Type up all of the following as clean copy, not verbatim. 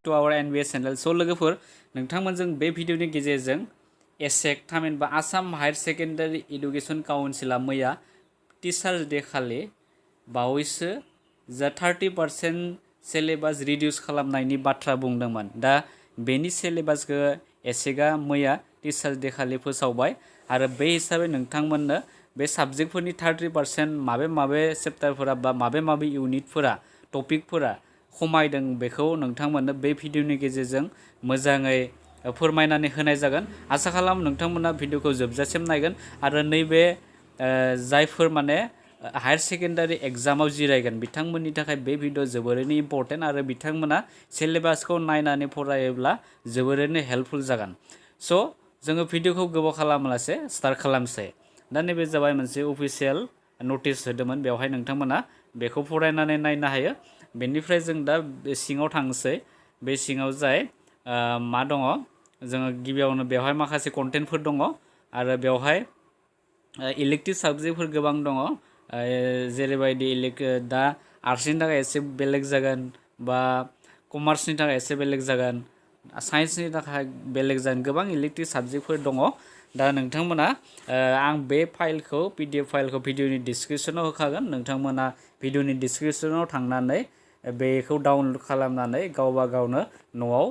to our NBS channel. So लोगोफोर नोंथांमोनजों बे भिडिअनि गेजेरजों एसेक थामहिनबा आसाम हायर सेकेन्डारि एडुकेसन काउन्सिला मैया टिचार्स डे खालि बावैसो जा 30% सिलेबास रिडिउस खालामनायनि बाथ्रा बुंदोंमोन। दा बेनि सिलेबासखौ एसेकआ मैया टिचार्स डे खालि फोसावबाय आरो बे हिसाबै नोंथांमोननो बे साबजेक्टफोरनि 30% माबे चेप्टारफोरा बा माबे इउनिटफोरा टपिकफोरा खमायदों बेखौ नोंथांमोननो बे भिडिअनि गेजेरजों मोजाङै फोरमायनानै होनाय जागोन। आसा खालाम नोंथांमोना भिडिअखौ जोबजासिम नायगोन आरो नैबे जायफोर माने हायर सेकेन्डारि एग्जामाव जिरायगोन बिथांमोननि थाखाय बे भिडिअ जोबोरैनो इम्परटेन्ट आरो बिथांमोना सिलेबासखौ नायनानै फरायोब्ला जोबोरैनो हेल्पफुल जागोन। स' जोङो भिडिअखौ गोबाव खालामालासे स्टार्ट खालामसै। दा नैबे जाबाय मोनसे अफिसियेल नटिस होदोंमोन, बेवहाय नोंथांमोना बेखौ फरायनानै नायनो हायो। बेनिफ्राय जों दा सिङाव थांसै। बे सिङाव जाय मा दङ, जोङो गिबियावनो बेवहाय माखासे कन्टेन्टफोर दङ आरो बेवहाय इलेक्टिभ साबजेक्टफोर गोबां दङ। जेरैबायदि दा आर्ट्सनि थाखाय एसे बेलेग जागोन बा कमार्सनि थाखाय एसे बेलेग जागोन, साइन्सनि थाखाय बेलेग जागोन, गोबां इलेक्टिभ साबजेक्टफोर दङ। दा नोंथांमोना आं बे फाइलखौ PDF फाइलखौ भिडिअनि डिसक्रिपसनाव होखागोन। नोंथांमोना भिडिअनि डिसक्रिपसनाव थांनानै बेखौ डाउनलड खालामनानै गावबा गावनो न'आव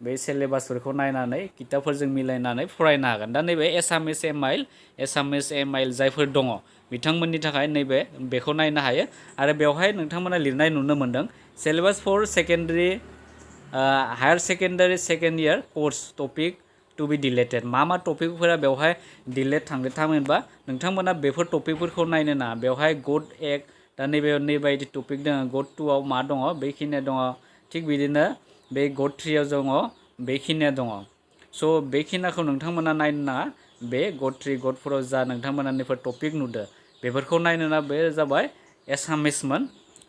बे सिलेबासफोरखौ नायनानै किताबफोरजों मिलायनानै फरायनो हागोन। दा नैबे एसामिस एम.आइल जायफोर दङ बिथांमोननि थाखाय नैबे बेखौ नायनो हायो आरो बेवहाय नोंथांमोना लिरनाय नुनो मोनदों syllabus for secondary higher secondary second year course topic to be deleted. मा टपिकफोरा बेवहाय डिलेट थांदों थामहिनबा नोंथांमोना बेफोर टपिकफोरखौ नायनो नाङा। बेवहाय गड एक दा नैबायदि टपिक दङ, गड 2आव मा दङ बेखिनिया दङ, थिग बिदिनो बे गड 3आव दङ बेखिनिया दङ। स' बेखिनिखौ नोंथांमोना नायनो नाङा। बे गड 3 गड 4आव जा नोंथांमोना नैफोर टपिक नुदो बेफोरखौ नायनो नाङा। बे जाबाय एसामिसमोन,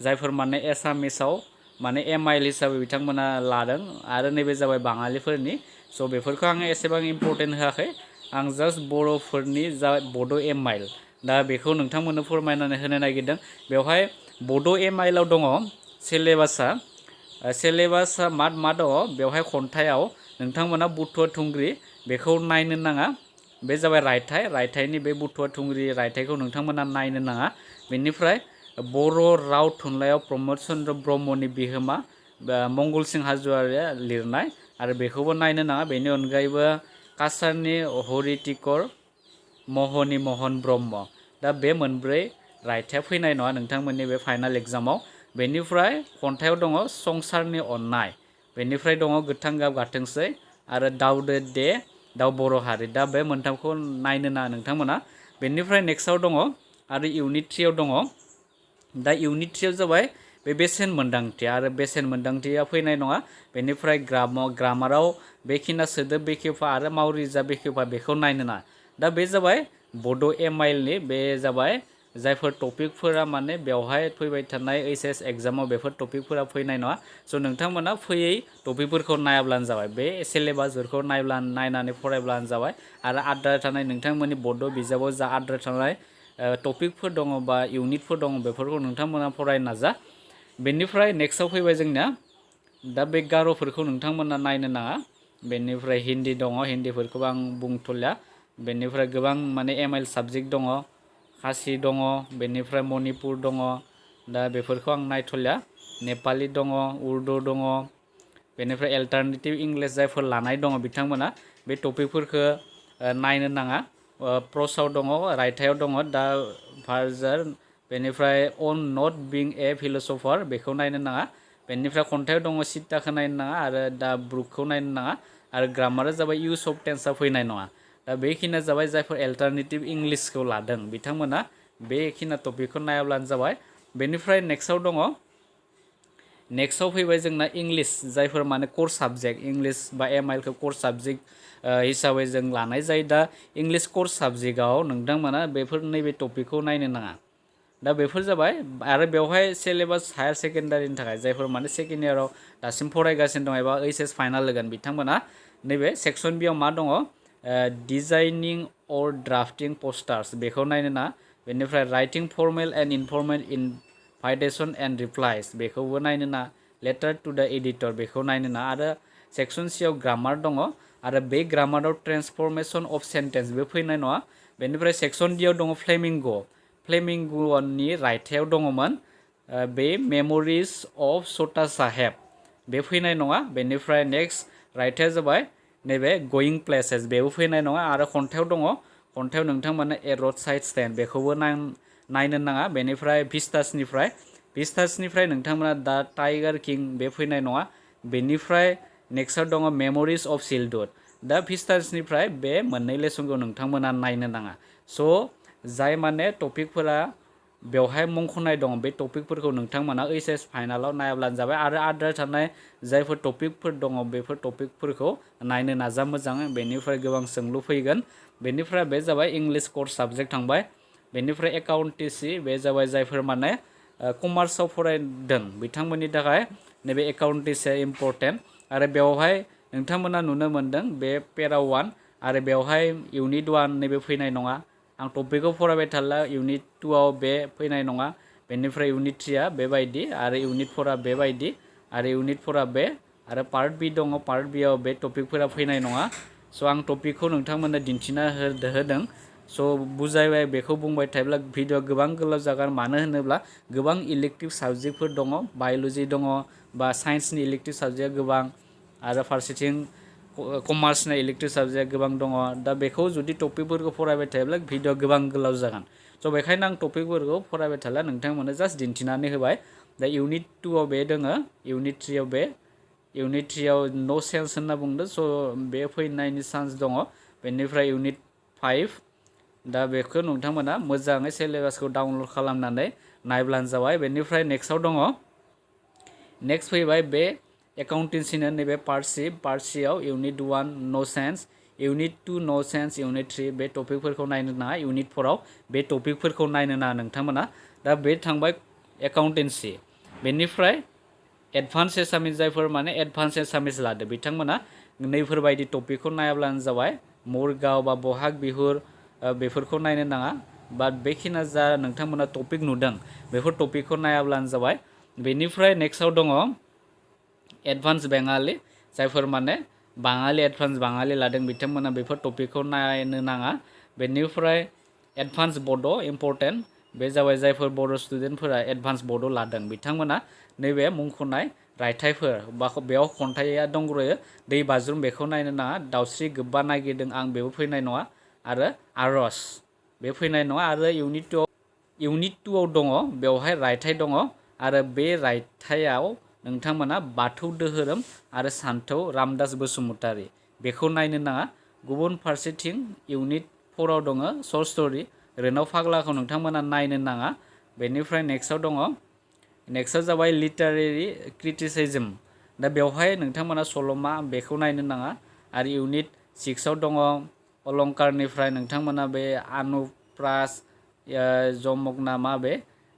जायफोर माने एसामिसाव माने M.आइल हिसाबै बिथांमोना लादों आरो नैबे जाबाय बाङालिफोरनि। स' बेफोरखौ आङो एसेबां इम्परटेन्ट होआखै, आं जास्ट बर'फोरनि जा बड' M.आइल दा बेखौ नोंथांमोननो फोरमायनानै होनो नागिरदों। बेवहाय बड' M.आइलआव दङ सिलेबासा मा दङ बेवहाय खन्थाइआव नोंथांमोना बुथुवा थुंग्रि बेखौ नायनो नाङा। बे जाबाय रायथाइनि बे बुथुवा थुंग्रि रायथाइखौ नोंथांमोना नायनो नाङा। बेनिफ्राय बर' राव थुनलाइयाव प्रमद चन्द्र ब्रह्मनि बिहोमा मंगलसिं हाज'वारिया लिरनाय आरो बेखौबो नायनो नाङा। बेनि अनगायैबो काछारनि हरिटिकर महनि महन ब्रह्म, दा बे मोनब्रै रायथाइया फैनाय नङा नोंथांमोननि बे फाइनाल एग्जामाव। बेनिफ्राय खन्थाइयाव दङ संसारनि अननाय, बेनिफ्राय दङ गोथां गाब गाथोंसै आरो दावदो दे दाव बर' हारि। दा बे मोनथामखौ नायनो नाङा नोंथांमोना। बेनिफ्राय नेक्स्टआव दङ आरो इउनिट 3आव दङ। दा इउनिट 3आव जाबाय बे बेसेन मोन्दांथि आरो बेसेन मोन्दांथिया फैनाय नङा। बेनिफ्राय ग्रामाराव बेखिना सोदोब बेखेवफा आरो मावरिजा बेखेवफा बेखौ नायनो नाङा। दा बे जाबाय बड' M.आइलनि बे जाबाय जायफोर टपिकफोरा माने बेवहाय फैबाय थानाय HS एग्जामाव बेफोर टपिकफोरा फैनाय नङा। स' नोंथांमोना फैयै टपिकफोरखौ नायाब्लानो जाबाय, बे सिलेबासफोरखौ नायनानै फरायब्लानो जाबाय आरो आद्रा थानाय नोंथांमोननि बड' बिजाबाव जा आद्रा थानाय टपिकफोर दङ बा इउनिटफोर दङ बेफोरखौ नोंथांमोना फरायनो नाजा। बेनिफ्राय नेक्स्टआव फैबाय जोंनिया दा बे गार'फोरखौ नोंथांमोना नायनो नाङा। बेनिफ्राय हिन्दी दङ, हिन्दीफोरखौबो आं बुंथ'लिया। बेनिफ्राय गोबां माने M.आइल साबजेक्ट दङ, खासि दङ, बेनिफ्राय मणिपुर दङ, दा बेफोरखौ आं नायथ'लिया। नेपालि दङ, उर्दु दङ, बेनिफ्राय एल्टारनेटिभ इंलिश जायफोर लानाय दङ बिथांमोना बे टपिकफोरखौ नायनो नाङा। प्रसाव दङ, रायथाइयाव दङ दा भार्जार, बेनिफ्राय अन नट बिं ए फिलसफार बेखौ नायनो नाङा। बेनिफ्राय खन्थाइयाव दङ सित्ताखौ नायनो नाङा आरो दा ब्रुकखौ नायनो नाङा आरो ग्रामारा जाबाय इउज अफ टेन्सआ फैनाय नङा। दा बेखिनिया जाबाय जायफोर एल्टारनेटिभ इंलिशखौ लादों बिथांमोना बेखिना टपिकखौ नायाब्लानो जाबाय। बेनिफ्राय नेक्स्टआव दङ, नेक्स्टआव फैबाय जोंना इंलिश जायफोर माने कर्स साबजेक्ट इंलिश बा M.आइलखौ कर्स साबजेक्ट हिसाबै जों लानाय जायो। दा इंलिश कर्स साबजेक्टआव नोंथांमोना बेफोर नैबे टपिकखौ नायनो नाङा। दा बेफोर जाबाय आरो बेवहाय सिलेबास हायर सेकेन्डारिनि थाखाय जायफोर माने सेकेन्ड इयाराव दासिम फरायगासिनो दं एबा HS फाइनाल होगोन बिथांमोना नैबे सेक्सन B आव मा दङ डिजाइनिं अर ड्राफ्टिं पस्टार्स बेखौ नायनो नाङा। बेनिफ्राय writing formal and informal invitation and replies बेखौबो नायनो नाङा। लेटार टू द एडिटर बेखौ नायनो नाङा आरो सेक्सन सियाव ग्रामार दङ आरो बे ग्रामाराव ट्रेन्सफरमेशन अफ सेन्टेन्स बे फैनाय नङा बेनिफ्राय सेक्सन डियाव दङ फ्लेमिंग'नि रायथायाव दङमोन बे मेम'रिज अफ सटा साहेब बे फैनाय नङा बेनिफ्राय नेक्स्ट रायथाया जाबाय नैबे गोइं प्लेसेस बेबो फैनाय नङा आरो खन्थाइयाव दङ खन्थाइयाव नोंथांमोना ए रड साइड स्टेन्ड बेखौबो नायनो नाङा बेनिफ्राय भिस्टासनिफ्राय नोंथांमोना दा टाइगार किं बे फैनाय नङा बेनिफ्राय नेक्स्टआव दङ मेम'रिज अफ चिल्डहुड दा भिस्टासनिफ्राय बे मोननै लेसनखौ नोंथांमोना नायनो नाङा स' जाय माने टपिकफोरा बेवहाय मुंख'नाय दं बे टपिकफोरखौ नोंथांमोना ओइचएस फाइनालाव नायाब्लानो जाबाय आरो आद्रा थानाय जायफोर टपिकफोर दङ बेफोर टपिकफोरखौ नायनो नाजा मोजाङै बेनिफ्राय गोबां सोंलु फैगोन बेनिफ्राय बे जाबाय इंलिश कर्स साबजेक्ट थांबाय बेनिफ्राय एकाउन्टेन्सि बे जाबाय जायफोर माने कमार्सआव फरायदों बिथांमोननि थाखाय नैबे एकाउन्टेन्सिया इम्परटेन्ट आरो बेवहाय नोंथांमोना नुनो मोन्दों बे पेरा 1 आरो बेवहाय इउनिट 1 नैबे फैनाय नङा आं टपिकखौ फरायबाय थाला इउनिट 2आव बे फैनाय नङा बेनिफ्राय इउनिट 3आ बेबायदि आरो इउनिट 4आ बेबायदि आरो इउनिट 4आ बे आरो पार्ट बी दङ पार्ट बीआव बे टपिकफोरा फैनाय नङा स' आं टपिकखौ नोंथांमोननो दिन्थिना होदों स' बुजायबाय बेखौ बुंबाय थायोब्ला भिडिअ गोबां गोलाव जागोन मानो होनोब्ला गोबां इलेक्टिभ साबजेक्टफोर दङ बाय'लजि दङ बा साइन्सनि इलेक्टिभ साबजेक्ट गोबां आरो फारसेथिं कमार्सनि इलेक्टिभ साबजेक्ट गोबां दङ दा बेखौ जुदि टपिकफोरखौ फरायबाय थायोब्ला भिडिअ गोबां गोलाव जागोन स' बेखायनो आं टपिकफोरखौ फरायबाय थाला नोंथांमोननो जास्ट दिन्थिनानै होबाय दा इउनिट 2आव बे दोङो इउनिट 3आव बे इउनिट 3आव नो सेन्स होनना बुंदों स' बे फैनायनि चान्स दङ बेनिफ्राय इउनिट 5 दा बेखौ नोंथांमोना मोजाङै सिलेबासखौ डाउनलड खालामनानै नायब्लानो जाबाय बेनिफ्राय नेक्स्टआव दङ नेक्स्ट फैबाय बे एकाउन्टेन्सिनो नैबे पार्ट सिआव इउनिट 1 नो सेन्स इउनिट 2 नो सेन्स इउनिट 3 बे टपिकफोरखौ नायनो नाङा इउनिट 4आव बे टपिकफोरखौ नायनो नाङा नोंथांमोना दा बे थांबाय एकाउन्टेन्सि बेनिफ्राय एडभान्स एसामिस जायफोर माने एडभान्स एसामिस लादो बिथांमोना नैफोरबायदि टपिकखौ नायाब्लानो जाबाय मुरगाव बा बहाग बिहुर बेफोरखौ नायनो नाङा बाट बेखिना जा नोंथांमोना टपिक नुदों बेफोर टपिकखौ नायाब्लानो जाबाय बेनिफ्राय नेक्स्टआव दङ एडभान्स बेंगालि जायफोर माने बाङालि एडभान्स बाङालि लादों बिथांमोना बेफोर टपिकखौ नायनो नाङा बेनिफ्राय एडभान्स बड' इम्परटेन्ट बे जाबाय जायफोर बर' स्टुडेन्टफोरा एडभान्स बड' लादों बिथांमोना नैबे मुंख'नाय रायथाइफोर बा बेयाव खन्थाइया दंग्रोयो दै बाज्रुम बेखौ नायनो नाङा दाउस्रि गोबा नागिरदों आं बेबो फैनाय नङा आरो आर'ज बे फैनाय नङा आरो इउनिट 2आव दङ बेवहाय रायथाइ दङ आरो बे रायथाइयाव नोंथांमोना बाथौ दोहोरोम आरो सान्थौ रामदास बसुमतारी बेखौ नायनो नाङा गुबुन फारसेथिं इउनिट 4आव दङ सर्ट स्ट'रि रेनाव फाग्लाखौ नोंथांमोना नायनो नाङा बेनिफ्राय नेक्स्टआव दङ नेक्स्टआव जाबाय लिटारेरि क्रिटिसिजम दा बेवहाय नोंथांमोना सल'मा बेखौ नायनो नाङा आरो इउनिट 6आव दङ अलंकारनिफ्राय नोंथांमोना बे अनुप्रास जमगना मा बे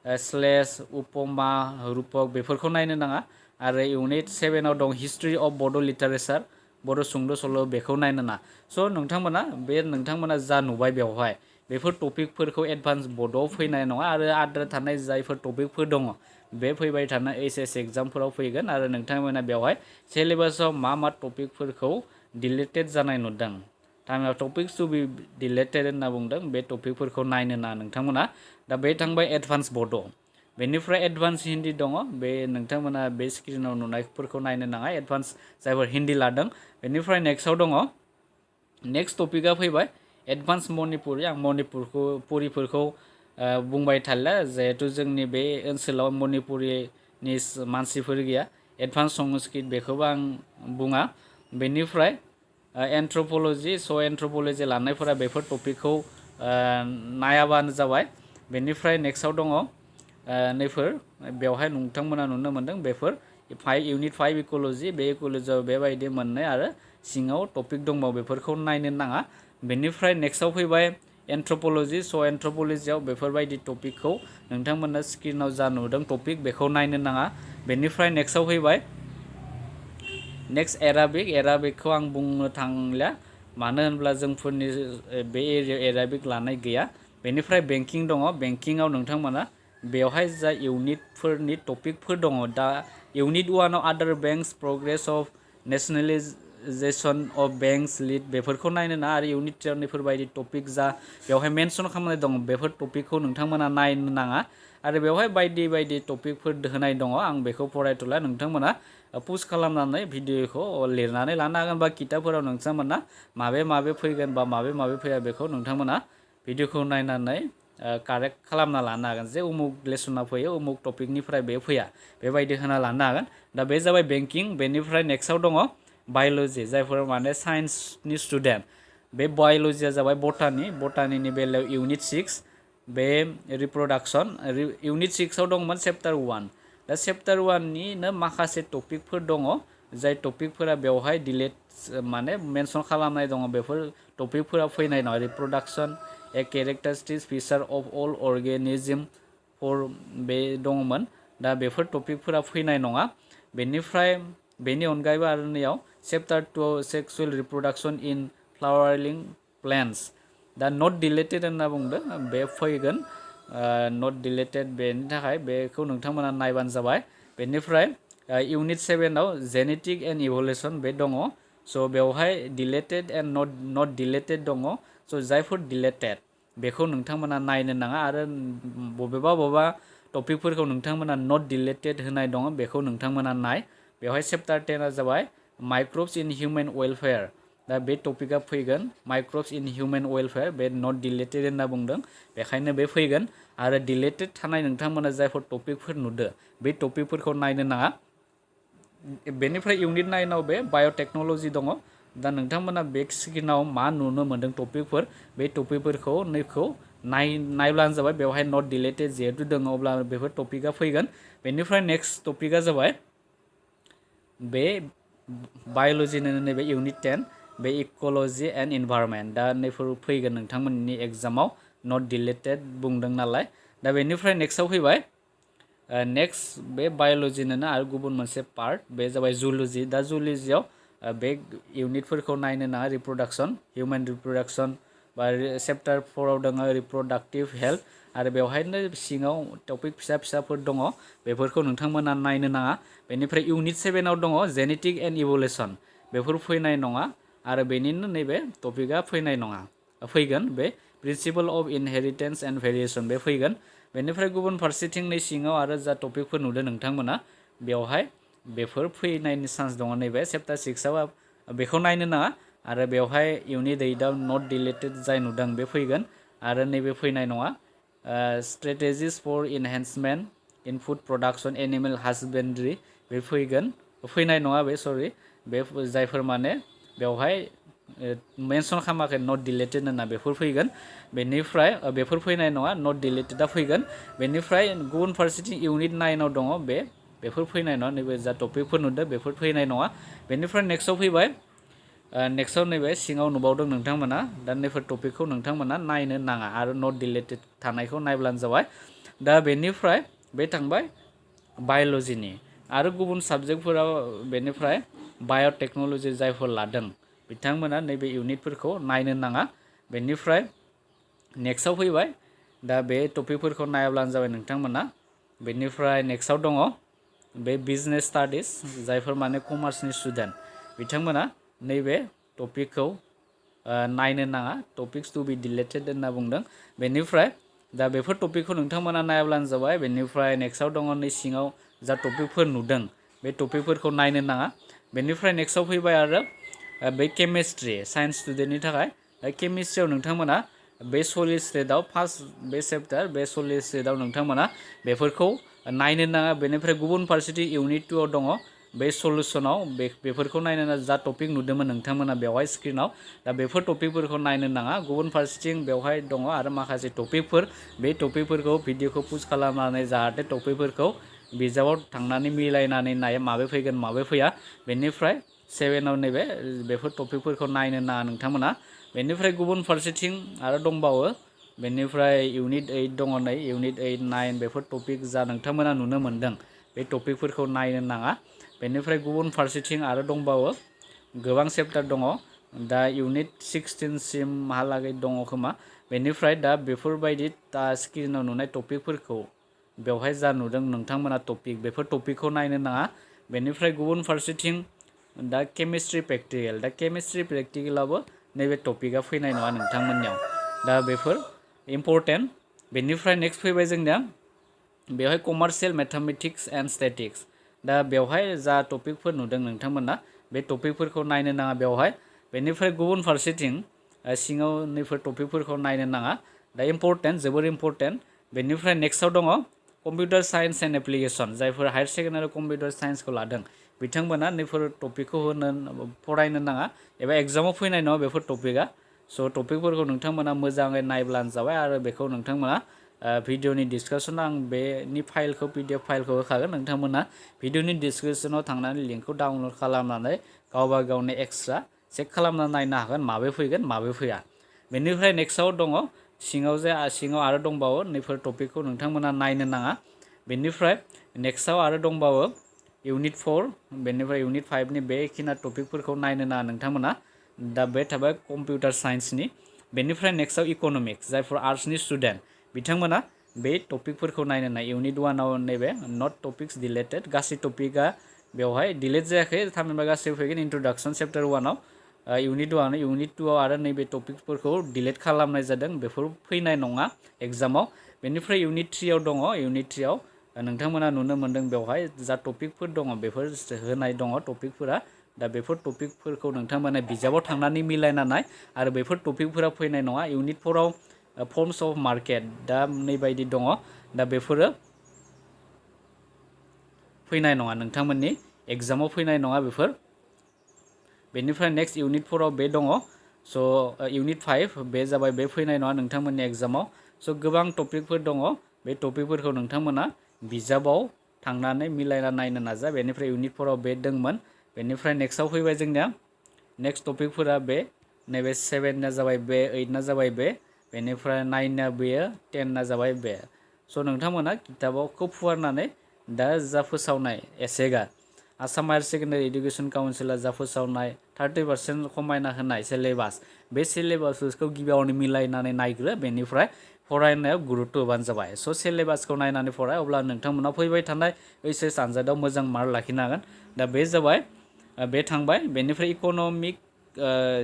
स्लेश उपमा रुपक बेफोरखौ नायनो नाङा आरो इउनिट 7आव दं हिस्ट्रि अफ बड' लिटारेचार बड' सुंद' सल' बेखौ नायनो नाङा स' नोंथांमोना जा नुबाय बेवहाय बेफोर टपिकफोरखौ एडभान्स बड'आव फैनाय नङा आरो आद्रा थानाय जायफोर टपिकफोर दङ बे फैबाय थानाय एचएस एग्जामफोराव फैगोन आरो नोंथांमोना बेवहाय सिलेबासाव मा टपिकफोरखौ डिलिटेड जानाय नुदों टाइमाव टपिक्स टु बि डिलिटेड होनना बुंदों बे टपिकफोरखौ नायनो नाङा नोंथांमोना दा बे थांबाय एडभान्स बड' बेनिफ्राय एडभान्स हिन्दी दङ बे नोंथांमोना बे स्क्रिनाव नुनायफोरखौ नायनो नाङा एडभान्स जायफोर हिन्दी लादों बेनिफ्राय नेक्स्टआव दङ नेक्स्ट टपिकआ फैबाय एडभान्स मणिपुरि आं मणिपुरिफोरखौ बुंबाय थाला जिहेथु जोंनि बे ओनसोलाव मणिपुरिनि मानसिफोर गैया एडभान्स संस्कृत बेखौबो आं बुङा बेनिफ्राय एन्थ्रप'लजि एन्थ्रप'लजि लानायफोरा बेफोर टपिकखौ नायाबानो जाबाय बेनिफ्राय नेक्स्टआव दङ नैफोर बेवहाय नोंथांमोना नुनो मोन्दों बेफोर इउनिट 5 इक'लजि बे इक'लजियाव बेबायदि मोननाय आरो सिङाव टपिक दंबावो बेफोरखौ नायनो नाङा बेनिफ्राय नेक्स्टआव फैबाय एन्थ्रप'लजि एन्थ्रप'लजियाव बेफोरबायदि टपिकखौ नोंथांमोना स्क्रिनाव जा नुदों टपिक बेखौ नायनो नाङा बेनिफ्राय नेक्स्टआव फैबाय नेक्स्ट एराबिकखौ आं बुंनो थांला मानो होनब्ला जोंफोरनि बे एरियायाव एराबिक लानाय गैया बेनिफ्राय बेंकिं दङ बेंकिंआव नोंथांमोना बेवहाय जा इउनिटफोरनि टपिकफोर दङ दा इउनिट 1 आव आदार banks progress of nationalisation of banks led बेफोरखौ नायनो ना आरो इउनिट 3 बेफोरबायदि टपिक जा बेवहाय मेनसन खालामनाय दङ बेफोर टपिकखौ नोंथांमोना नायनो नाङा आरो बेवहाय बायदि बायदि टपिकफोर होनाय दङ आं बेखौ फरायथ'ला नोंथांमोना पुश खालामनानै भिडिअखौ लिरनानै लानो हागोन बा किताबफोराव नोंथांमोना माबे फैगोन बा माबे फैया बेखौ नोंथांमोना भिडिअखौ नायनानै कारेक्ट खालामना लानो हागोन जे उमुक लेसना फैयो उमुक टपिकनिफ्राय बे फैया बेबायदि होना लानो हागोन दा बे जाबाय बेंकिं बेनिफ्राय नेक्स्टआव दङ बाय'लजि जायफोर माने साइन्सनि स्टुडेन्ट बे बाय'लजिया जाबाय बटानिनि बेलायाव इउनिट 6 बे रिप्रडाक्शन इउनिट 6 आव दंमोन चेप्टार 1 दा चेप्टार 1 निनो माखासे टपिकफोर दङ जाय टपिकफोरा बेवहाय डिलेट माने मेनसन खालामनाय दङ बेफोर टपिकफोरा फैनाय नङा रिप्रडाक्शन ए कैरेक्टारिस्टिक feature of all organism four बे दङमोन दा बेफोर टपिकफोरा फैनाय नङा बेनिफ्राय बेनि अनगायैबो आरो नैयाव चेप्टार 2 सेक्सुअल रिप्रडाक्शन इन फ्लावरिं प्लान्ट्स दा नट डिलेटेड होनना बुंदों बे फैगोन नट डिलेटेड बेनि थाखाय बेखौ नोंथांमोना नायबानो जाबाय बेनिफ्राय इउनिट 7 आव जेनेटिक एन्ड इभल्यूशन बे दङ स' बेवहाय डिलेटेड एन्ड नट डिलेटेड दङ स' जायफोर डिलेटेड बेखौ नोंथांमोना नायनो नाङा आरो बबेबा टपिकफोरखौ नोंथांमोना नट डिलेटेड होनाय दङ बेखौ नोंथांमोना नाय बेवहाय चेप्टार 10 आ जाबाय माइक्रब्स इन ह्यूमेन वेलफेयार दा बे टपिकआ फैगोन माइक्रब्स इन ह्यूमेन वेलफेयार बे नट डिलेटेड होनना बुंदों बेखायनो बे फैगोन आरो डिलेटेड थानाय नोंथांमोना जायफोर टपिकफोर नुदो बे टपिकफोरखौ नायनो नाङा बेनिफ्राय इउनिट 9 आव बे बाय'टेक्न'लजि दङ दा नोंथांमोना बे स्क्रिनाव मा नुनो मोन्दों टपिकफोर बे टपिकफोरखौ नायब्लानो जाबाय बेवहाय नट डिलेटेड जिहेतु दङ अब्ला बेफोर टपिकआ फैगोन बेनिफ्राय नेक्स्ट टपिकआ जाबाय बे बाय'लजिनो नैबे इउनिट 10 बे इक'लजि एन्ड इनभाइरनमेन्ट दा नैफोर फैगोन नोंथांमोननि एग्जामाव नट डिलेटेड बुंदों नालाय दा बेनिफ्राय नेक्स्टआव फैबाय नेक्स्ट बे बाय'लजिनो आरो गुबुन मोनसे पार्ट बे जाबाय जुल'जि दा जुल'जियाव बे इउनिटफोरखौ नायनो नाङा रिप्रडाक्शन हिउमेन रिप्रडाक्शन बा चेप्टार 4 आव दङ रिप्रडाक्टिभ हेल्थ आरो बेवहायनो सिङाव टपिक फिसाफोर दङ बेफोरखौ नोंथांमोना नायनो नाङा बेनिफ्राय इउनिट 7 आव दङ जेनेटिक एन्ड इभल्यूशन बेफोर फैनाय नङा आरो बेनिनो नैबे टपिकआ फैगोन बे प्रिन्सिपल अफ इनहेरिटेन्स एन्ड भेरिएशन बे फैगोन बेनिफ्राय गुबुन फारसेथिं नै सिङाव आरो जा टपिकफोर नुदों नोंथांमोना बेवहाय बेफोर फैनायनि चान्स दङ नैबे चेप्टार 6 आव बेखौ नायनो नाङा आरो बेवहाय इउनिट 8 आव नट डिलेटेड जाय नुदों बे फैगोन आरो नैबे फैनाय नङा strategies for enhancement in food production animal husbandry बे फैनाय नङा बे सरि बे जायफोर माने बेवहाय मेनसन खालामाखै नट डिलेटेड होनना बेफोर फैगोन बेनिफ्राय बेफोर फैनाय नङा नट डिलेटेडआ फैगोन बेनिफ्राय गुबुन फारसेथिं इउनिट 9 आव दङ बेफोर फैनाय नङा नैबे जा टपिकफोर नुदों बेफोर फैनाय नङा बेनिफ्राय नेक्स्टआव फैबाय नेक्स्टआव नैबे सिङाव नुबावदों नोंथांमोना दा नैफोर टपिकखौ नोंथांमोना नायनो नाङा आरो नट डिलेटेड थानायखौ नायब्लानो जाबाय दा बेनिफ्राय बे थांबाय बाय'लजिनि आरो गुबुन साबजेक्टफोराव बेनिफ्राय बाय'टेक्न'लजि जायफोर लादों बिथांमोना नैबे इउनिटफोरखौ नायनो नाङा बेनिफ्राय नेक्स्टआव फैबाय दा बे टपिकफोरखौ नायाब्लानो जाबाय नोंथांमोना बेनिफ्राय नेक्स्टआव दङ बे बिजनेस स्टाडिज जायफोर माने कमार्सनि स्टुडेन्ट बिथांमोना नैबे टपिकखौ नायनो नाङा टपिक्स टु बि डिलेटेड होनना बुंदों बेनिफ्राय दा बेफोर टपिकखौ नोंथांमोना नायाब्लानो जाबाय बेनिफ्राय नेक्स्टआव दङ नै सिङाव जा टपिकफोर नुदों बे टपिकफोरखौ नायनो नाङा बेनिफ्राय नेक्स्टआव फैबाय आरो बे केमिस्ट्रि साइन्स स्टुडेन्टनि थाखाय केमिस्ट्रियाव नोंथांमोना बे सलिड स्टेटआव फार्स्ट बे चेप्टार बे सलिड स्टेटआव नोंथांमोना बेफोरखौ नायनो नाङा बेनिफ्राय गुबुन फारसेथिं इउनिट 2 आव दङ बे सलुसनाव बेफोरखौ नायनो नाङा जा टपिक नुदोंमोन नोंथांमोना बेवहाय स्क्रिनाव दा बेफोर टपिकफोरखौ नायनो नाङा गुबुन फारसेथिं बेवहाय दङ आरो माखासे टपिकफोर बे टपिकफोरखौ भिडिअखौ पुश खालामनानै जाहाथे टपिकफोरखौ बिजाबाव थांनानै मिलायनानै नाय माबे फैगोन माबे फैया बेनिफ्राय 7 आव नैबे बेफोर टपिकफोरखौ नायनो नाङा नोंथांमोना बेनिफ्राय गुबुन फारसेथिं आरो दंबावो बेनिफ्राय इउनिट 8 दङ नै इउनिट 8 9 बेफोर टपिक जा नोंथांमोना नुनो मोन्दों बे टपिकफोरखौ नायनो नाङा बेनिफ्राय गुबुन फारसेथिं आरो दंबावो गोबां चेप्टार दङ दा इउनिट 16 सिमहालागै दङ खोमा बेनिफ्राय दा बेफोरबायदि दा स्क्रिनाव नुनाय टपिकफोरखौ बेवहाय जा नुदों नोंथांमोना टपिक बेफोर टपिकखौ नायनो नाङा बेनिफ्राय गुबुन फारसेथिं दा केमिस्ट्रि प्रेक्टिकेल दा केमिस्ट्रि प्रेक्टिकेलावबो नैबे टपिकआ फैनाय नङा नोंथांमोननियाव दा बेफोर इम्परटेन्ट बेनिफ्राय नेक्स्ट फैबाय जोंनिया बेवहाय कमार्शियेल मैथमेटिक्स एन्ड स्टैटिक्स दा बेवहाय जा टपिकफोर नुदों नोंथांमोना बे टपिकफोरखौ नायनो नाङा बेवहाय बेनिफ्राय गुबुन फारसेथिं सिङाव नैफोर टपिकफोरखौ नायनो नाङा दा इम्परटेन्ट जोबोर इम्परटेन्ट बेनिफ्राय नेक्स्टआव दङ कम्पिउटार साइन्स एन्ड एप्लिकेशन जायफोर हायर सेकेन्डारि कम्पिउटार साइन्सखौ लादों बिथांमोना नैफोर टपिकखौ फरायनो नाङा एबा एग्जामाव फैनाय नङा बेफोर टपिकआ स' टपिकफोरखौ नोंथांमोना मोजाङै नायब्लानो जाबाय आरो बेखौ नोंथांमोना भिडिअनि डिसकासनाव आं बेनि फाइलखौ PDF फाइलखौ होखागोन नोंथांमोना भिडिअनि डिसक्रिपसनाव थांनानै लिंकखौ डाउनलड खालामनानै गावबा गावनो एक्सट्रा चेक खालामना नायनो हागोन माबे फैगोन माबे फैया बेनिफ्राय नेक्स्टआव दङ सिङाव आरो दंबावो नैफोर टपिकखौ नोंथांमोना नायनो नाङा बेनिफ्राय नेक्स्टआव आरो दंबावो Unit 4 बेनिफ्राय Unit 5 नि बेखिना टपिकफोरखौ नायनो नाङा नोंथांमोना दा बे थाबाय कम्पिउटार साइन्सनि बेनिफ्राय नेक्स्टआव इक'नमिक्स जायफोर आर्ट्सनि स्टुडेन्ट बिथांमोना बे टपिकफोरखौ नायनो नाङा Unit 1आव नैबे नट टपिक्स डिलेटेड गासै टपिकआ बेवहाय डिलेट जायाखै थामहिनबा गासैबो फैगोन इन्ट्रडाक्सन चेप्टार 1आव Unit 1 Unit 2आव आरो नैबे टपिकफोरखौ डिलेट खालामनाय जादों बेफोर फैनाय नङा एग्जामाव बेनिफ्राय Unit 3आव दङ Unit 3आव नोंथांमोना नुनो मोनदों बेवहाय जा टपिकफोर दङ बेफोर होनाय दङ टपिकफोरा दा बेफोर टपिकफोरखौ नोंथांमोना बिजाबाव थांनानै मिलायना नाय आरो बेफोर टपिकफोरा फैनाय नङा Unit 4आव फर्म्स अफ मार्केट दा नैबायदि दङ दा बेफोरो फैनाय नङा नोंथांमोननि एग्जामाव फैनाय नङा बेफोर बेनिफ्राय नेक्स्ट Unit 4आव बे दङ स' Unit 5 बे जाबाय बे फैनाय नङा नोंथांमोननि एग्जामाव स' गोबां टपिकफोर दङ बे टपिकफोरखौ नोंथांमोना बिजाबाव थांनानै मिलायना नायनो नाजा बेनिफ्राय Unit 4आव बे दंमोन बेनिफ्राय नेक्स्टआव फैबाय जोंनिया नेक्स्ट टपिकफोरा बे नैबे 7 जाबाय बे 8 जाबाय बे बेनिफ्राय 9 बेयो 10 जाबाय बे स' नोंथांमोना किताबखौ फुवारनानै दा जा फोसावनाय एसेगा आसाम हायर सेकेन्डारि इडुकेसन काउन्सिला जा फोसावनाय 30% खमायना होनाय सिलेबास बे सिलेबासखौ गिबियावनो मिलायनानै नायग्रो बेनिफ्राय फरायनायाव गुरुत्व होबानो जाबाय स' सिलेबासखौ नायनानै फराय अब्ला नोंथांमोना फैबाय थानाय HS आनजादाव मोजां मार्क लाखिनो हागोन दा बे जाबाय बे थांबाय बेनिफ्राय इक'नमिक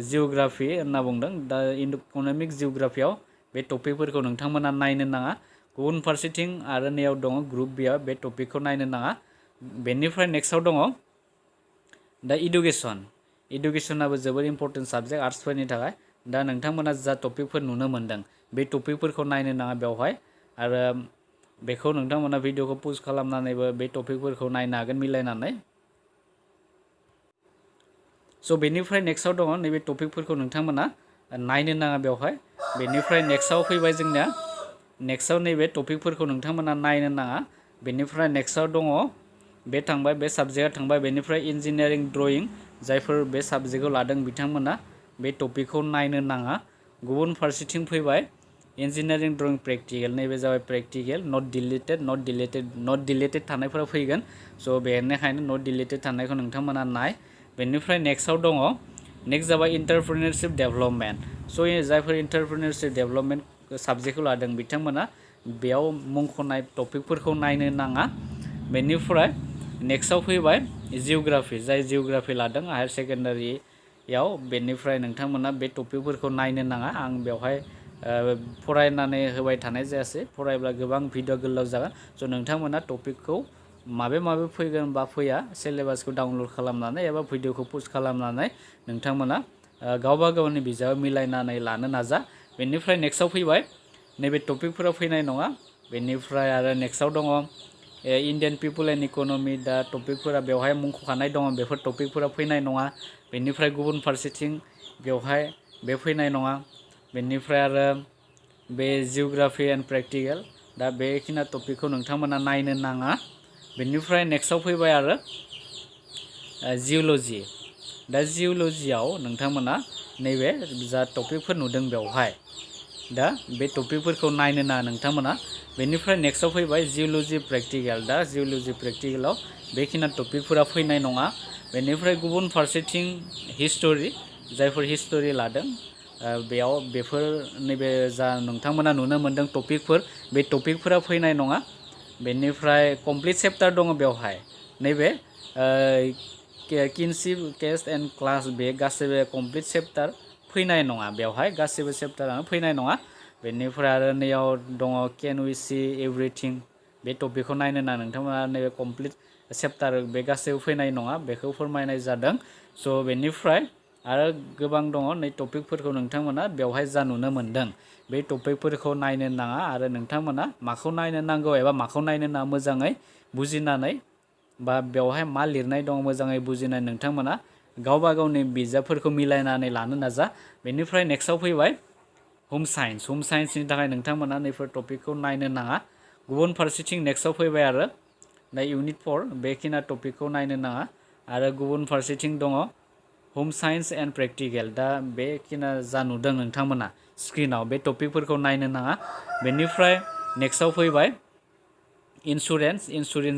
जिअ'ग्राफि होनना बुंदों दा इक'नमिक जिअ'ग्राफियाव बे टपिकफोरखौ नोंथांमोना नायनो नाङा गुबुन फारसेथिं आरो नैयाव दङ ग्रुप बियाव बे टपिकखौ नायनो नाङा बेनिफ्राय नेक्स्टआव दङ दा इडुकेसनाबो जोबोर इम्परटेन्ट साबजेक्ट आर्ट्सफोरनि थाखाय दा नोंथांमोना जा टपिकफोर नुनो मोनदों बे टपिकफोरखौ नायनो नाङा बेवहाय आरो बेखौ नोंथांमोना भिडिअखौ पस्ट खालामनानैबो बे टपिकफोरखौ नायनो हागोन मिलायनानै स' बेनिफ्राय नेक्स्टआव दङ नैबे टपिकफोरखौ नोंथांमोना नायनो नाङा बेवहाय बेनिफ्राय नेक्स्टआव फैबाय जोंनिया नेक्स्टआव नैबे टपिकफोरखौ नोंथांमोना नायनो नाङा बेनिफ्राय नेक्स्टआव दङ बे थांबाय बे साबजेक्टआ थांबाय बेनिफ्राय इन्जिनियारिं ड्रयिं जायफोर बे साबजेक्टखौ लादों बिथांमोना बे टपिकखौ नायनो नाङा गुबुन फारसेथिं फैबाय इन्जिनियारिं ड्रयिं प्रेक्टिकेल नैबे जाबाय प्रेक्टिकेल नट डिलेटेड थानायफोरा फैगोन स' बेनिखायनो नट डिलेटेड थानायखौ नोंथांमोना नाय बेनिफ्राय नेक्स्टआव दङ नेक्स्ट जाबाय एन्टारप्रेनियरशिप डेभेलपमेन्ट स' जायफोर एन्टारप्रेनियरशिप डेभेलपमेन्ट साबजेक्टखौ लादों बिथांमोना बेयाव मुंख'नाय टपिकफोरखौ नायनो नाङा बेनिफ्राय नेक्स्टआव फैबाय जिअ'ग्राफि जाय जिअ'ग्राफि लादों हायर सेकेन्डारियाव बेनिफ्राय नोंथांमोना बे टपिकफोरखौ नायनो नाङा आं बेवहाय फरायनानै होबाय थानाय जायासै फरायब्ला गोबां भिडिअ गोलाव जागोन स' नोंथांमोना टपिकखौ माबे फैगोन बा फैया सिलेबासखौ डाउनलड खालामनानै एबा भिडिअखौ पस्ट खालामनानै नोंथांमोना गावबा गावनि बिजाबाव मिलायनानै लानो नाजा बेनिफ्राय नेक्स्टआव फैबाय नैबे टपिकफोराव फैनाय नङा बेनिफ्राय आरो नेक्स्टआव दङ इन्डियान पिपल एन्ड इक'नमि दा टपिकफोरा बेवहाय मुंख'खानाय दङ बेफोर टपिकफोरा फैनाय नङा बेनिफ्राय गुबुन फारसेथिं बेवहाय बे फैनाय नङा बेनिफ्राय आरो बे जिअ'ग्राफि एन्ड प्रेक्टिकेल दा बेखिना टपिकखौ नोंथांमोना नायनो नाङा बेनिफ्राय नेक्स्टआव फैबाय आरो जिअ'ल'जि दा जिअ'ल'जियाव नोंथांमोना नैबे जा टपिकफोर नुदों बेवहाय दा बे टपिकफोरखौ नायनो नाङा नोंथांमोना बेनिफ्राय नेक्स्टआव फैबाय जिअ'ल'जि प्रेक्टिकेल दा जिअ'ल'जि प्रेक्टिकेलाव बेखिना टपिकफोरा फैनाय नङा बेनिफ्राय गुबुन फारसेथिं हिस्ट'रि जायफोर हिस्ट'रि लादों बेयाव बेफोर नैबे जा नोंथांमोना नुनो मोनदों टपिकफोर बे टपिकफोरा फैनाय नङा बेनिफ्राय कमप्लिट चेप्टार दङ बेवहाय नैबे किनसि केस एन्ड क्लास बे गासैबो कमप्लिट चेप्टार फैनाय नङा बेवहाय गासैबो चेप्टारानो फैनाय नङा बेनिफ्राय आरो नैयाव दङ केन वी सी एभ्रिथिं बे टपिकखौ नायनो ना नोंथांमोना नैबे कमप्लिट चेप्टार बे गासैबो फैनाय नङा बेखौ फोरमायनाय जादों स' बेनिफ्राय आरो गोबां दङ नै टपिकफोरखौ नोंथांमोना बेवहाय जा नुनो मोनदों बे टपिकफोरखौ नायनो नाङा आरो नोंथांमोना माखौ नायनो नांगौ एबा माखौ नायनो नाङा मोजाङै बुजिनानै बा बेवहाय मा लिरनाय दं मोजाङै बुजिनाय नोंथांमोना गावबा गावनि बिजाबफोरखौ मिलायनानै लानो नाजा बेनिफ्राय नेक्स्टआव फैबाय हम साइन्सनि थाखाय नोंथांमोना नैफोर टपिकखौ नायनो नाङा गुबुन फारसेथिं नेक्स्टआव फैबाय आरो दा इउनिट 4 बेखिना टपिकखौ नायनो नाङा आरो गुबुन फारसेथिं दङ हम साइन्स एन्ड प्रेक्टिकेल दा बेखिना जा नुदों नोंथांमोना स्क्रिनाव बे टपिकफोरखौ नायनो नाङा बेनिफ्राय नेक्स्टआव फैबाय इन्सुरेन्स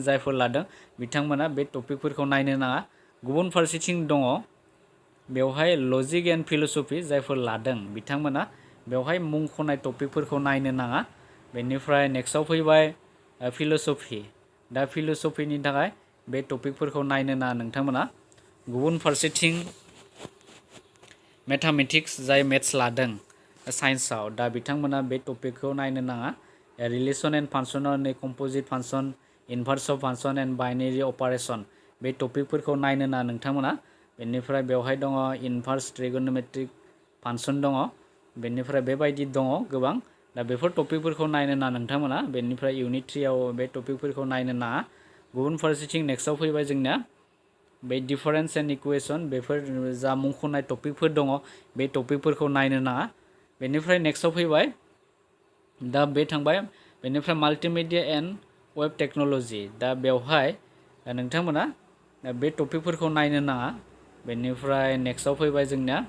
जायफोर लादों बिथांमोना बे टपिकफोरखौ नायनो नाङा गुबुन फारसेथिं दङ बेवहाय लजिक एन्ड फिल'सफि जायफोर लादों बिथांमोना बेवहाय मुंख'नाय टपिकफोरखौ नायनो नाङा बेनिफ्राय नेक्स्टआव फैबाय फिल'सफि दा फिल'सफिनि थाखाय बे टपिकफोरखौ नायनो नाङा नोंथांमोना गुबुन फारसेथिं मेथामेटिक्स जाय मेथ्स लादों साइन्सआव दा बिथांमोना बे टपिकखौ नायनो नाङा रिलेसन एन्ड फांसनाव नै composite function inverse of function and binary operation बे टपिकफोरखौ नायनो नाङा नोंथांमोना बेनिफ्राय बेवहाय दङ इनभार्स ट्रिगोनोमेट्रिक फांसन दङ बेनिफ्राय बेबायदि दङ गोबां दा बेफोर टपिकफोरखौ नायनो नाङा नोंथांमोना बेनिफ्राय इउनिट 3आव बे टपिकफोरखौ नायनो नाङा गुबुन फारसेथिं नेक्स्टआव फैबाय जोंनिया बे डिफारेन्स एन्ड इकुवेसन बेफोर जा मुंख'नाय टपिकफोर दङ बे टपिकफोरखौ नायनो नाङा बेनिफ्राय नेक्स्टआव फैबाय दा बे थांबाय बेनिफ्राय माल्टिमिडिया एन्ड वेब टेक्न'लजि दा बेवहाय नोंथांमोना बे टपिकफोरखौ नायनो नाङा बेनिफ्राय नेक्स्टआव फैबाय जोंनिया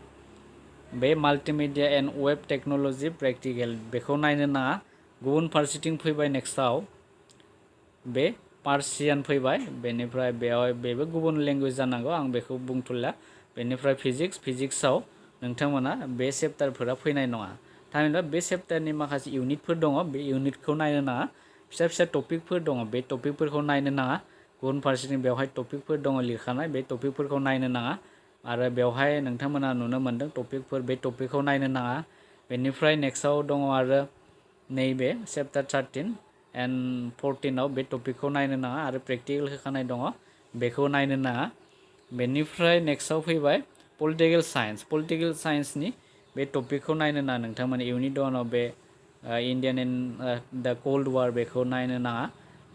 बे माल्टिमिडिया एन्ड वेब टेक्न'लजि प्रेक्टिकेल बेखौ नायनो नाङा गुबुन फारसेथिं फैबाय नेक्स्टआव बे पार्सियान फैबाय बेनिफ्राय बेवहाय बेबो गुबुन लेंगुवेज जानांगौ आं बेखौ बुंथ'ला बेनिफ्राय फिजिक्सआव नोंथांमोना बे चेप्टारफोरा फैनाय नङा थामहिनबा बे चेप्टारनि माखासे इउनिटफोर दङ बे इउनिटखौ नायनो नाङा फिसा फिसा टपिकफोर दङ बे टपिकफोरखौ नायनो नाङा गुबुन फारसेथिं बेवहाय टपिकफोर दङ लिरखानाय बे टपिकफोरखौ नायनो नाङा आरो बेवहाय नोंथांमोना नुनो मोनदों टपिकफोर बे टपिकखौ नायनो नाङा बेनिफ्राय नेक्स्टआव दङ आरो नैबे चेप्टार 13 एन्ड 14आव बे टपिकखौ नायनो नाङा आरो प्रेक्टिकेल होखानाय दङ बेखौ नायनो नाङा बेनिफ्राय नेक्स्टआव फैबाय पलिटिकेल साइन्सनि बे टपिकखौ नायनो नाङा नोंथांमोना इउनिट 1आव बे Indian and the cold war बेखौ नायनो नाङा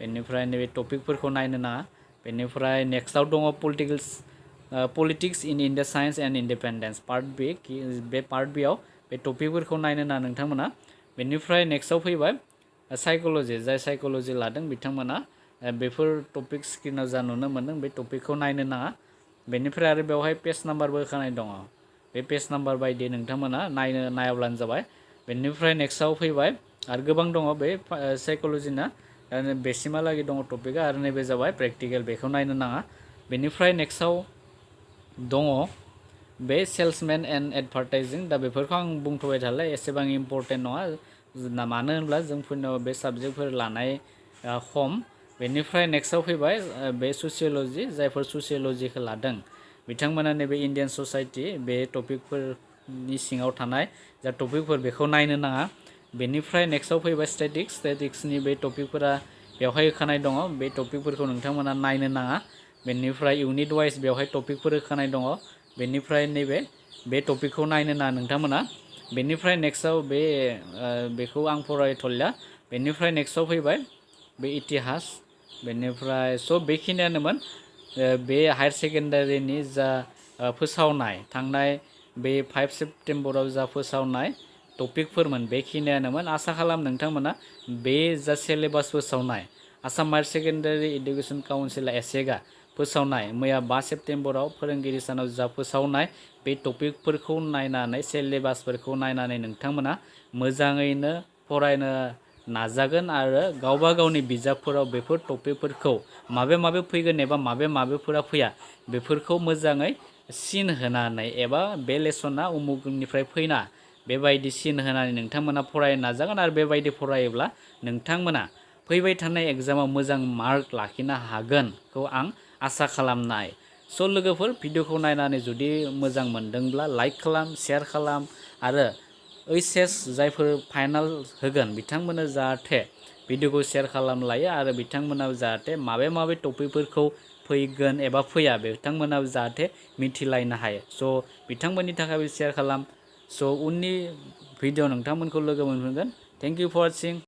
बेनिफ्राय नैबे टपिकफोरखौ नायनो नाङा बेनिफ्राय नेक्स्टआव दङ politics in India science and independence part बे पार्ट बिआव बे टपिकफोरखौ नायनो नाङा नोंथांमोना बेनिफ्राय नेक्स्टआव फैबाय साइक'लजि जाय साइक'लजि लादों बिथांमोना बेफोर टपिक स्क्रिनाव जा नुनो मोनदों बे टपिकखौ नायनो नाङा बेनिफ्राय आरो बेवहाय पेज नाम्बारबो होखानाय दङ बे पेज नाम्बार बायदि नोंथांमोना नायाब्लानो जाबाय बेनिफ्राय नेक्स्टआव फैबाय आरो गोबां दङ बे साइक'लजिना बेसिमहालागै दङ टपिकआ आरो नैबे जाबाय प्रेक्टिकेल बेखौ नायनो नाङा बेनिफ्राय नेक्स्टआव दङ बे सेल्समेन एन्ड एडभार्टाइजिं दा बेफोरखौ आं बुंथ'बाय थाला एसेबां इम्परटेन्ट नङा मानो होनब्ला जोंफोरनाव बे साबजेक्टफोर लानाय खम बेनिफ्राय नेक्स्टआव फैबाय बे ससिय'लजि जायफोर ससिय'लजिखौ लादों बिथांमोना नैबे इन्डियान ससाइटि बे टपिकफोरनि सिङाव थानाय जा टपिकफोर बेखौ नायनो नाङा बेनिफ्राय नेक्स्टआव फैबाय स्टेटिक्सनि बे टपिकफोरा बेवहाय होखानाय दङ बे टपिकफोरखौ नोंथांमोना नायनो नाङा बेनिफ्राय इउनिट वाइज बेवहाय टपिकफोर होखानाय दङ बेनिफ्राय नैबे बे टपिकखौ नायनो नाङा नोंथांमोना बेनिफ्राय नेक्स्टआव बेखौ आं फरायथ'लिया बेनिफ्राय नेक्स्टआव फैबाय बे इतिहास बेनिफ्राय बेखिनियानोमोन बे हायार सेकेन्डारिनि जा फोसावनाय थांनाय बे 5 सेप्टेम्बराव जा फोसावनाय टपिकफोरमोन बेखिनियानोमोन आसा खालाम नोंथांमोना बे जा सिलेबास फोसावनाय आसाम हायार सेकेन्डारि इडुकेसन काउन्सिला एसेगा फोसावनाय मैया 5 सेप्टेम्बराव फोरोंगिरि सानाव जा फोसावनाय बे टपिकफोरखौ नायनानै सिलेबासफोरखौ नायनानै नोंथांमोना मोजाङैनो फरायनो नाजागोन आरो गावबा गावनि बिजाबफोराव बेफोर टपिकफोरखौ माबे फैगोन एबा माबेफोरा फैया बेफोरखौ मोजाङै सिन होनानै एबा बे लेसना उमुगनिफ्राय फैना बेबायदि सिन होनानै नोंथांमोना फरायनो नाजागोन आरो बेबायदि फरायोब्ला नोंथांमोना फैबाय थानाय एग्जामाव मोजां मार्क लाखिनो हागोनखौ आं आसा खालामनाय। स' लोगोफोर भिडिअखौ नायनानै जुदि मोजां मोनदोंब्ला लाइक खालाम, शेयार खालाम आरो ओइचएस जायफोर फाइनाल होगोन बिथांमोना जाहाथे भिडिअखौ शेयार खालाम लायो आरो बिथांमोनाबो जाहाथे माबे टपिकफोरखौ फैगोन एबा फैया बिथांमोनाबो जाहाथे मिथिलायनो हायो। स' बिथांमोननि थाखायबो शेयार खालाम। स' उननि भिडिअ नोंथांमोनखौ लोगो मोनफिनगोन। Thank you for वाचिं।